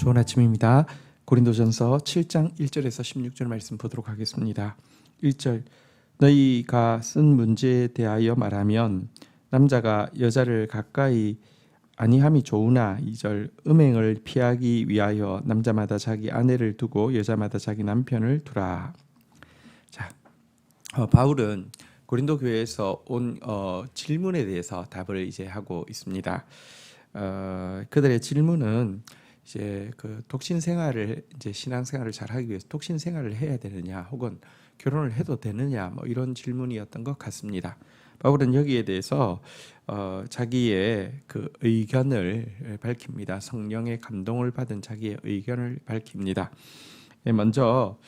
좋은 아침입니다. 고린도전서 7장 1절에서 16절 말씀 보도록 하겠습니다. 1절 너희가 쓴 문제에 대하여 말하면 남자가 여자를 가까이 아니함이 좋으나 2절 음행을 피하기 위하여 남자마다 자기 아내를 두고 여자마다 자기 남편을 두라. 자, 바울은 고린도 교회에서 온 질문에 대해서 답을 이제 하고 있습니다. 그들의 질문은 이제 그 독신 생활을 이제 신앙 생활을 잘 하기 위해서 독신 생활을 해야 되느냐 혹은 결혼을 해도 되느냐 뭐 이런 질문이었던 것 같습니다. 바울은 여기에 대해서 자기의 그 의견을 밝힙니다. 성령의 감동을 받은 자기의 의견을 밝힙니다. 먼저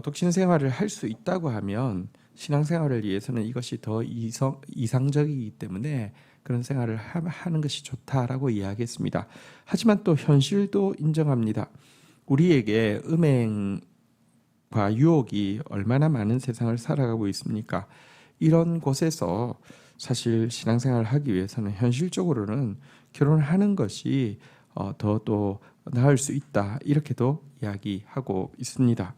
독신 생활을 할 수 있다고 하면 신앙 생활을 위해서는 이것이 더 이상적이기 때문에 그런 생활을 하는 것이 좋다라고 이야기했습니다. 하지만 또 현실도 인정합니다. 우리에게 음행과 유혹이 얼마나 많은 세상을 살아가고 있습니까? 이런 곳에서 사실 신앙생활을 하기 위해서는 현실적으로는 결혼을 하는 것이 더 또 나을 수 있다 이렇게도 이야기하고 있습니다.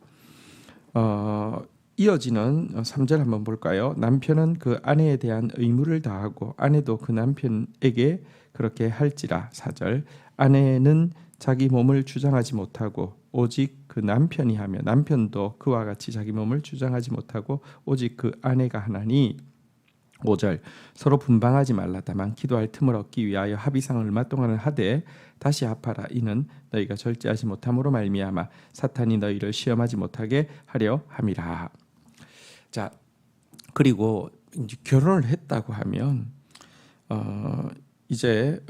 이어지는 3절 한번 볼까요? 남편은 그 아내에 대한 의무를 다하고 아내도 그 남편에게 그렇게 할지라. 4절 아내는 자기 몸을 주장하지 못하고 오직 그 남편이 하며 남편도 그와 같이 자기 몸을 주장하지 못하고 오직 그 아내가 하나니. 5절 서로 분방하지 말라. 다만 기도할 틈을 얻기 위하여 합의상을 얼마 동안은 하되 다시 합하라. 이는 너희가 절제하지 못함으로 말미암아 사탄이 너희를 시험하지 못하게 하려 함이라. 자, 그리고 이제 결혼을 했다고 하면 이제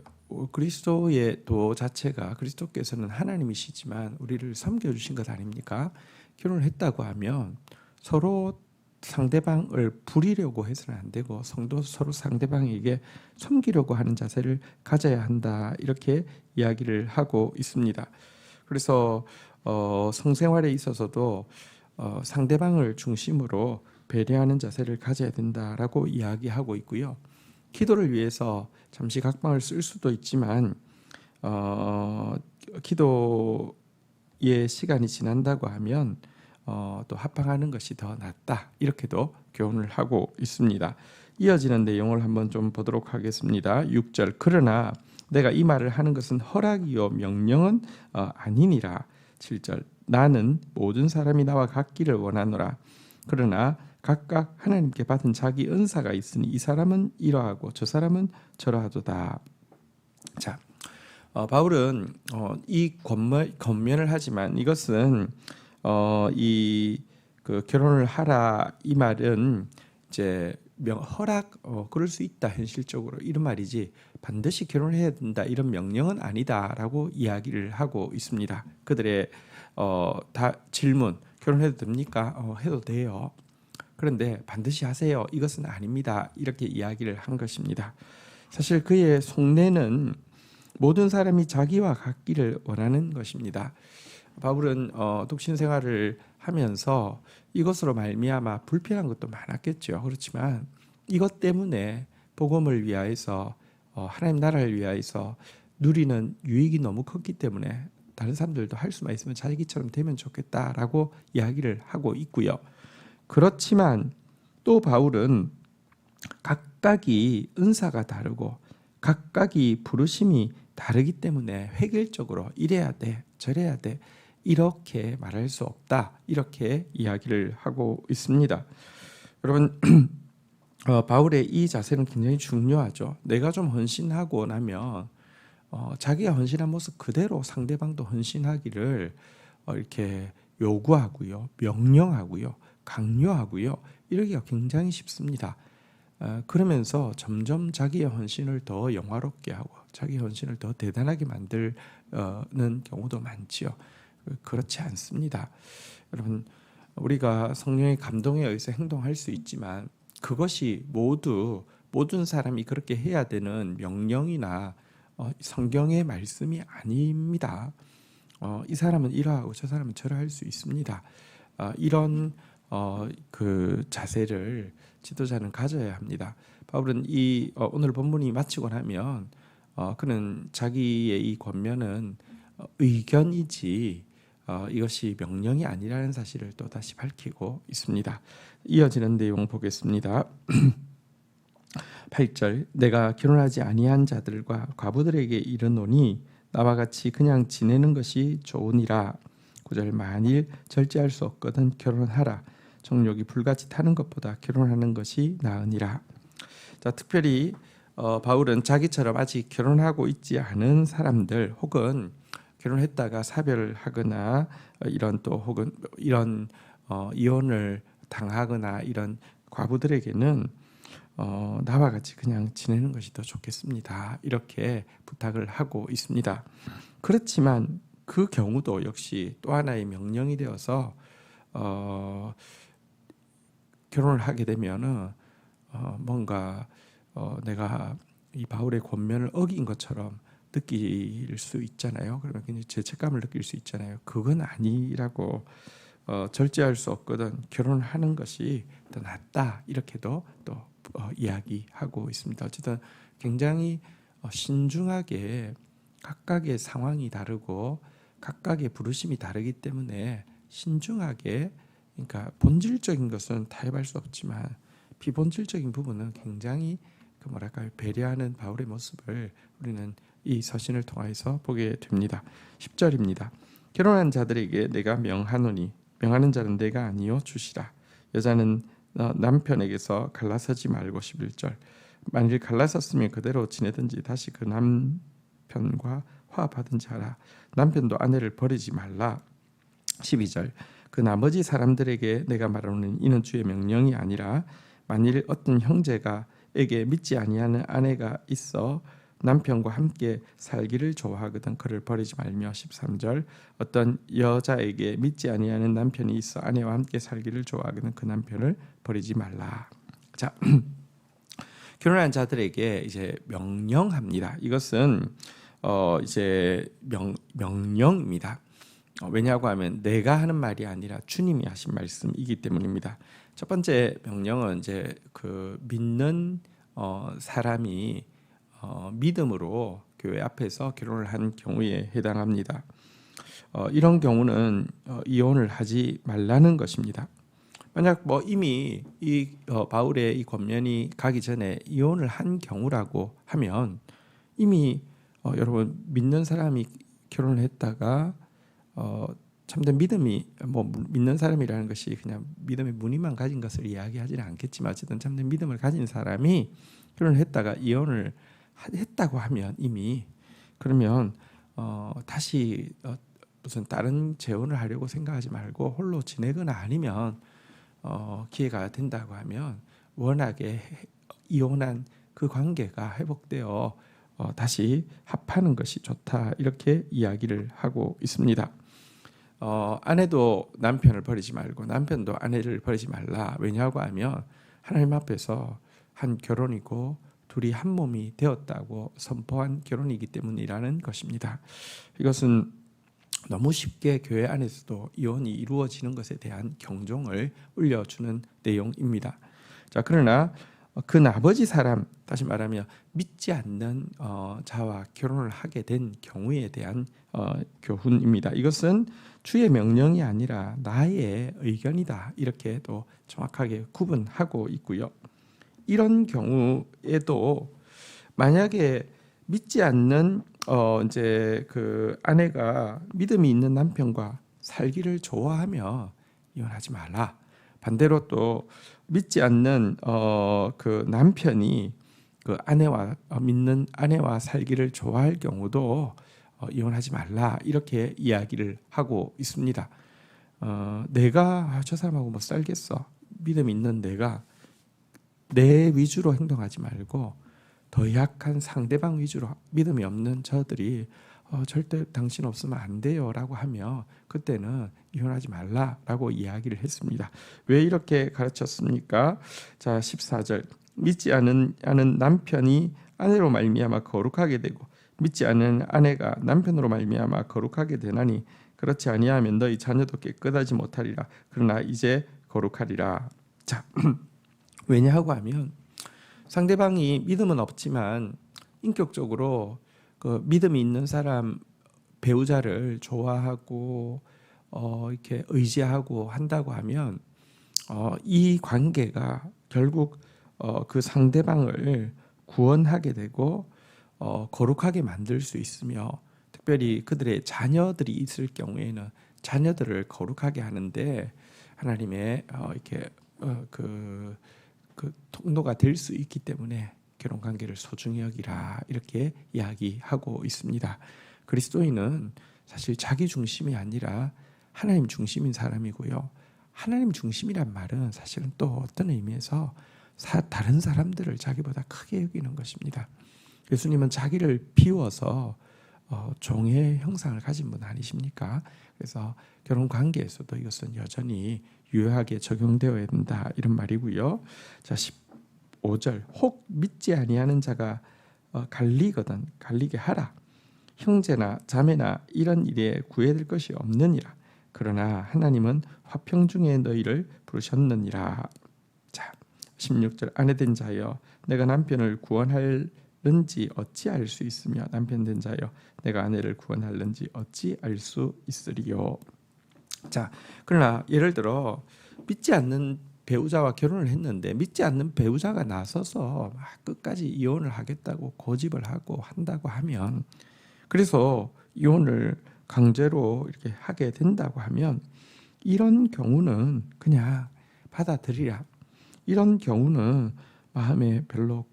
그리스도의 도 자체가 그리스도께서는 하나님이시지만 우리를 섬겨주신 것 아닙니까? 결혼을 했다고 하면 서로 상대방을 부리려고 해서는 안 되고 성도 서로 상대방에게 섬기려고 하는 자세를 가져야 한다 이렇게 이야기를 하고 있습니다. 그래서 성생활에 있어서도 상대방을 중심으로 배려하는 자세를 가져야 된다라고 이야기하고 있고요. 기도를 위해서 잠시 각방을 쓸 수도 있지만 기도의 시간이 지난다고 하면 또 합방하는 것이 더 낫다 이렇게도 교훈을 하고 있습니다. 이어지는 내용을 한번 좀 보도록 하겠습니다. 6절 그러나 내가 이 말을 하는 것은 허락이요 명령은 아니니라. 7절 나는 모든 사람이 나와 같기를 원하노라. 그러나 각각 하나님께 받은 자기 은사가 있으니 이 사람은 이러하고 저 사람은 저러하도다. 자, 바울은 이 권면을 하지만 이것은 이 그 결혼을 하라 이 말은 이제 허락 그럴 수 있다 현실적으로 이런 말이지 반드시 결혼을 해야 된다 이런 명령은 아니다라고 이야기를 하고 있습니다. 그들의 다 질문 결혼해도 됩니까? 해도 돼요. 그런데 반드시 하세요. 이것은 아닙니다. 이렇게 이야기를 한 것입니다. 사실 그의 속내는 모든 사람이 자기와 같기를 원하는 것입니다. 바울은 독신 생활을 하면서 이것으로 말미암아 불편한 것도 많았겠죠. 그렇지만 이것 때문에 복음을 위하여서 하나님 나라를 위하여서 누리는 유익이 너무 컸기 때문에 다른 사람들도 할 수만 있으면 자기처럼 되면 좋겠다라고 이야기를 하고 있고요. 그렇지만 또 바울은 각각이 은사가 다르고 각각이 부르심이 다르기 때문에 획일적으로 이래야 돼 저래야 돼 이렇게 말할 수 없다 이렇게 이야기를 하고 있습니다. 여러분 바울의 이 자세는 굉장히 중요하죠. 내가 좀 헌신하고 나면 자기가 헌신한 모습 그대로 상대방도 헌신하기를 이렇게 요구하고요, 명령하고요, 강요하고요 이러기가 굉장히 쉽습니다. 그러면서 점점 자기의 헌신을 더 영화롭게 하고 자기 헌신을 더 대단하게 만드는 경우도 많지요. 그렇지 않습니다. 여러분 우리가 성령의 감동에 의해서 행동할 수 있지만 그것이 모든 사람이 그렇게 해야 되는 명령이나 성경의 말씀이 아닙니다. 이 사람은 이러하고 저 사람은 저러할 수 있습니다. 이런 그 자세를 지도자는 가져야 합니다. 바울은 이 오늘 본문이 마치고 나면 그는 자기의 이 권면은 의견이지 이것이 명령이 아니라는 사실을 또 다시 밝히고 있습니다. 이어지는 내용 보겠습니다. 8절 내가 결혼하지 아니한 자들과 과부들에게 이르노니 나와 같이 그냥 지내는 것이 좋으니라. 9절 만일 절제할 수 없거든 결혼하라. 정욕이 불같이 타는 것보다 결혼하는 것이 나으니라. 자, 특별히 바울은 자기처럼 아직 결혼하고 있지 않은 사람들 혹은 결혼했다가 사별하거나 이런 또 혹은 이런 이혼을 당하거나 이런 과부들에게는 나와 같이 그냥 지내는 것이 더 좋겠습니다. 이렇게 부탁을 하고 있습니다. 그렇지만 그 경우도 역시 또 하나의 명령이 되어서 결혼을 하게 되면은 뭔가 내가 이 바울의 권면을 어긴 것처럼 느낄 수 있잖아요. 그러면 굉장히 죄책감을 느낄 수 있잖아요. 그건 아니라고 절제할 수 없거든 결혼하는 것이 더 낫다 이렇게도 또 이야기하고 있습니다. 어쨌든 굉장히 신중하게 각각의 상황이 다르고 각각의 부르심이 다르기 때문에 신중하게 그러니까 본질적인 것은 타협할 수 없지만 비본질적인 부분은 굉장히 그 뭐랄까요 배려하는 바울의 모습을 우리는 이 서신을 통해서 보게 됩니다. 10절입니다. 결혼한 자들에게 내가 명하노니 명하는 자는 내가 아니요 주시라. 여자는 남편에게서 갈라서지 말고 11절 만일 갈라섰으면 그대로 지내든지 다시 그 남편과 화합하든지 하라. 남편도 아내를 버리지 말라. 12절 그 나머지 사람들에게 내가 말하노니 이는 주의 명령이 아니라 만일 어떤 형제가에게 믿지 아니하는 아내가 있어 남편과 함께 살기를 좋아하거든 그를 버리지 말며 13절 어떤 여자에게 믿지 아니하는 남편이 있어 아내와 함께 살기를 좋아하거든 그 남편을 버리지 말라. 자, 결혼한 자들에게 이제 명령합니다. 이것은 이제 명령입니다. 왜냐하고 하면 내가 하는 말이 아니라 주님이 하신 말씀이기 때문입니다. 첫 번째 명령은 이제 그 믿는 사람이 믿음으로 교회 앞에서 결혼을 한 경우에 해당합니다. 이런 경우는 이혼을 하지 말라는 것입니다. 만약 뭐 이미 이 바울의 이 권면이 가기 전에 이혼을 한 경우라고 하면 이미 여러분 믿는 사람이 결혼을 했다가 참된 믿음이 뭐 믿는 사람이라는 것이 그냥 믿음의 무늬만 가진 것을 이야기하지는 않겠지만 어쨌든 참된 믿음을 가진 사람이 결혼을 했다가 이혼을 했다고 하면 이미 그러면 다시 무슨 다른 재혼을 하려고 생각하지 말고 홀로 지내거나 아니면 기회가 된다고 하면 워낙에 이혼한 그 관계가 회복되어 다시 합하는 것이 좋다 이렇게 이야기를 하고 있습니다. 아내도 남편을 버리지 말고 남편도 아내를 버리지 말라. 왜냐하고 하면 하나님 앞에서 한 결혼이고 둘이 한 몸이 되었다고 선포한 결혼이기 때문이라는 것입니다. 이것은 너무 쉽게 교회 안에서도 이혼이 이루어지는 것에 대한 경종을 울려주는 내용입니다. 자, 그러나 그 나머지 사람, 다시 말하면 믿지 않는 자와 결혼을 하게 된 경우에 대한 교훈입니다. 이것은 주의 명령이 아니라 나의 의견이다. 이렇게 또 정확하게 구분하고 있고요. 이런 경우에도 만약에 믿지 않는 이제 그 아내가 믿음이 있는 남편과 살기를 좋아하며 이혼하지 말라. 반대로 또 믿지 않는 그 남편이 그 아내와 믿는 아내와 살기를 좋아할 경우도 이혼하지 말라 이렇게 이야기를 하고 있습니다. 내가 저 사람하고 뭐 살겠어. 믿음 있는 내가 내 위주로 행동하지 말고 더 약한 상대방 위주로 믿음이 없는 저들이 절대 당신 없으면 안 돼요 라고 하며 그때는 이혼하지 말라라고 이야기를 했습니다. 왜 이렇게 가르쳤습니까? 자, 14절 믿지 않는 남편이 아내로 말미암아 거룩하게 되고 믿지 않는 아내가 남편으로 말미암아 거룩하게 되나니 그렇지 아니하면 너희 자녀도 깨끗하지 못하리라. 그러나 이제 거룩하리라. 자, 왜냐하고 하면 상대방이 믿음은 없지만 인격적으로 그 믿음이 있는 사람 배우자를 좋아하고 이렇게 의지하고 한다고 하면 이 관계가 결국 그 상대방을 구원하게 되고 거룩하게 만들 수 있으며, 특별히 그들의 자녀들이 있을 경우에는 자녀들을 거룩하게 하는데 하나님의 이렇게 그 통로가 될 수 있기 때문에 결혼 관계를 소중히 여기라, 이렇게 이야기하고 있습니다. 그리스도인은 사실 자기 중심이 아니라 하나님 중심인 사람이고요. 하나님 중심이란 말은 사실은 또 어떤 의미에서 다른 사람들을 자기보다 크게 여기는 것입니다. 예수님은 자기를 비워서 종의 형상을 가진 분 아니십니까? 그래서 결혼 관계에서도 이것은 여전히 유효하게 적용되어야 된다, 이런 말이고요. 자, 15절, 혹 믿지 아니하는 자가 갈리거든 갈리게 하라. 형제나 자매나 이런 일에 구애될 것이 없느니라. 그러나 하나님은 화평 중에 너희를 부르셨느니라. 자, 16절, 아내된 자여 내가 남편을 구원할는지 어찌 알 수 있으며 남편된 자여 내가 아내를 구원할는지 어찌 알 수 있으리요. 자, 그러나 예를 들어 믿지 않는 배우자와 결혼을 했는데 믿지 않는 배우자가 나서서 막 끝까지 이혼을 하겠다고 고집을 하고 한다고 하면, 그래서 이혼을 강제로 이렇게 하게 된다고 하면, 이런 경우는 그냥 받아들이라. 이런 경우는 마음에 별로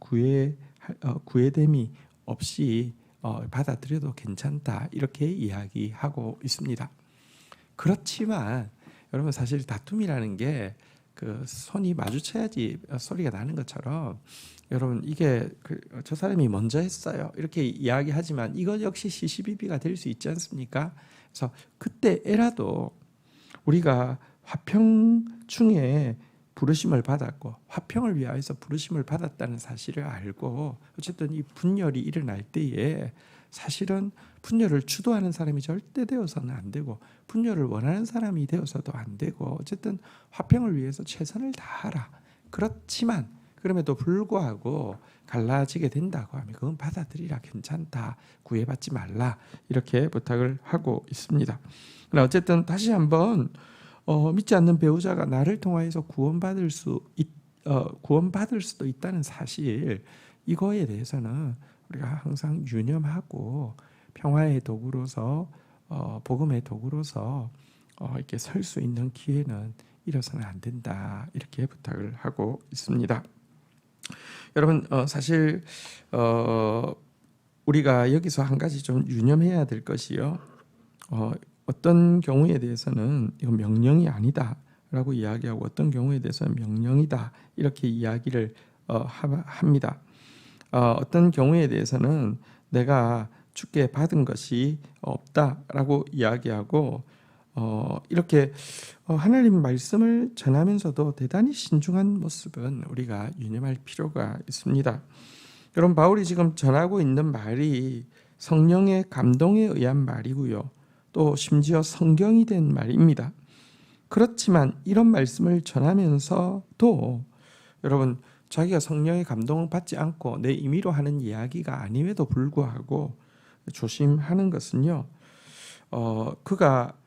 구애됨이 없이 받아들여도 괜찮다, 이렇게 이야기하고 있습니다. 그렇지만 여러분, 사실 다툼이라는 게 그 손이 마주쳐야지 소리가 나는 것처럼, 여러분 이게 저 사람이 먼저 했어요 이렇게 이야기하지만 이것 역시 시시비비가 될 수 있지 않습니까? 그래서 그때라도 우리가 화평 중에 부르심을 받았고 화평을 위하여서 부르심을 받았다는 사실을 알고, 어쨌든 이 분열이 일어날 때에 사실은 분열을 주도하는 사람이 절대 되어서는 안 되고 분열을 원하는 사람이 되어서도 안 되고, 어쨌든 화평을 위해서 최선을 다하라. 그렇지만 그럼에도 불구하고 갈라지게 된다고 하면 그건 받아들이라, 괜찮다, 구애받지 말라, 이렇게 부탁을 하고 있습니다. 그러나 어쨌든 다시 한번 믿지 않는 배우자가 나를 통하여서 구원받을 수도 있다는 사실, 이거에 대해서는 우리가 항상 유념하고 평화의 도구로서 복음의 도구로서 이렇게 설 수 있는 기회는 잃어서는 안 된다, 이렇게 부탁을 하고 있습니다. 여러분, 사실 우리가 여기서 한 가지 좀 유념해야 될 것이요, 어떤 경우에 대해서는 이건 명령이 아니다라고 이야기하고 어떤 경우에 대해서는 명령이다, 이렇게 이야기를 합니다. 어떤 경우에 대해서는 내가 주께 받은 것이 없다라고 이야기하고 이렇게 하나님 말씀을 전하면서도 대단히 신중한 모습은 우리가 유념할 필요가 있습니다. 여러분, 바울이 지금 전하고 있는 말이 성령의 감동에 의한 말이고요, 또 심지어 성경이 된 말입니다. 그렇지만 이런 말씀을 전하면서도 여러분, 자기가 성령의 감동을 받지 않고 내 임의로 하는 이야기가 아님에도 불구하고 조심하는 것은요, 그가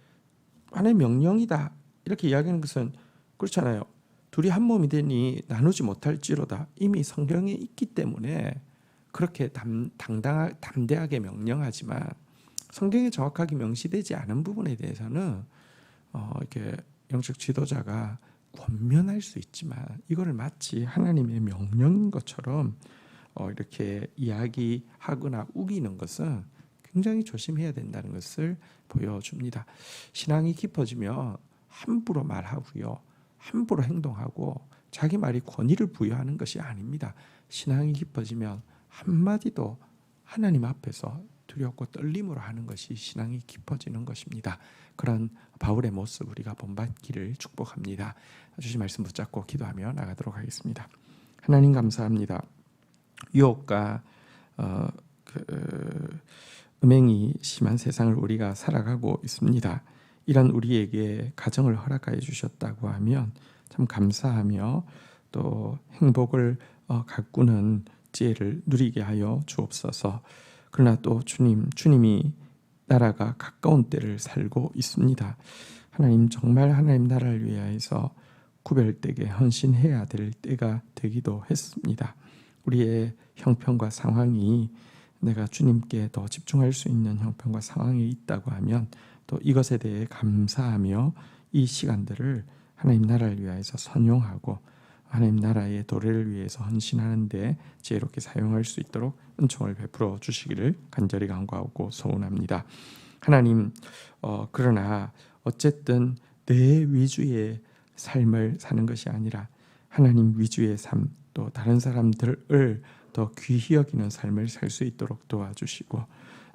하나님의 명령이다 이렇게 이야기하는 것은 그렇잖아요. 둘이 한 몸이 되니 나누지 못할지로다, 이미 성경에 있기 때문에 그렇게 담대하게 명령하지만 성경에 정확하게 명시되지 않은 부분에 대해서는 이렇게 영적 지도자가 권면할 수 있지만 이거를 마치 하나님의 명령인 것처럼 이렇게 이야기하거나 우기는 것은 굉장히 조심해야 된다는 것을 보여줍니다. 신앙이 깊어지면 함부로 말하고요, 함부로 행동하고 자기 말이 권위를 부여하는 것이 아닙니다. 신앙이 깊어지면 한마디도 하나님 앞에서 두렵고 떨림으로 하는 것이 신앙이 깊어지는 것입니다. 그런 바울의 모습 우리가 본받기를 축복합니다. 주신 말씀 붙잡고 기도하며 나가도록 하겠습니다. 하나님 감사합니다. 유혹과 음행이 심한 세상을 우리가 살아가고 있습니다. 이런 우리에게 가정을 허락하여 주셨다고 하면 참 감사하며 또 행복을 가꾸는 지혜를 누리게 하여 주옵소서. 그러나 또 주님이 나라가 가까운 때를 살고 있습니다. 하나님 정말 하나님 나라를 위하여서 구별되게 헌신해야 될 때가 되기도 했습니다. 우리의 형편과 상황이 내가 주님께 더 집중할 수 있는 형편과 상황이 있다고 하면 또 이것에 대해 감사하며 이 시간들을 하나님 나라를 위하여서 선용하고 하나님 나라의 도래를 위해서 헌신하는 데 지혜롭게 사용할 수 있도록 은총을 베풀어 주시기를 간절히 간구하고 소원합니다. 하나님, 그러나 어쨌든 내 위주의 삶을 사는 것이 아니라 하나님 위주의 삶, 또 다른 사람들을 더 귀히 여기는 삶을 살 수 있도록 도와주시고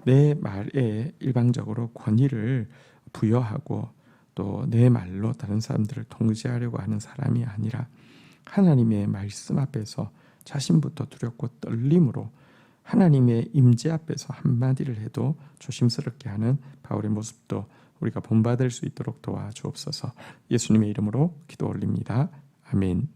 내 말에 일방적으로 권위를 부여하고 또 내 말로 다른 사람들을 통제하려고 하는 사람이 아니라 하나님의 말씀 앞에서 자신부터 두렵고 떨림으로 하나님의 임재 앞에서 한마디를 해도 조심스럽게 하는 바울의 모습도 우리가 본받을 수 있도록 도와주옵소서. 예수님의 이름으로 기도 올립니다. 아멘.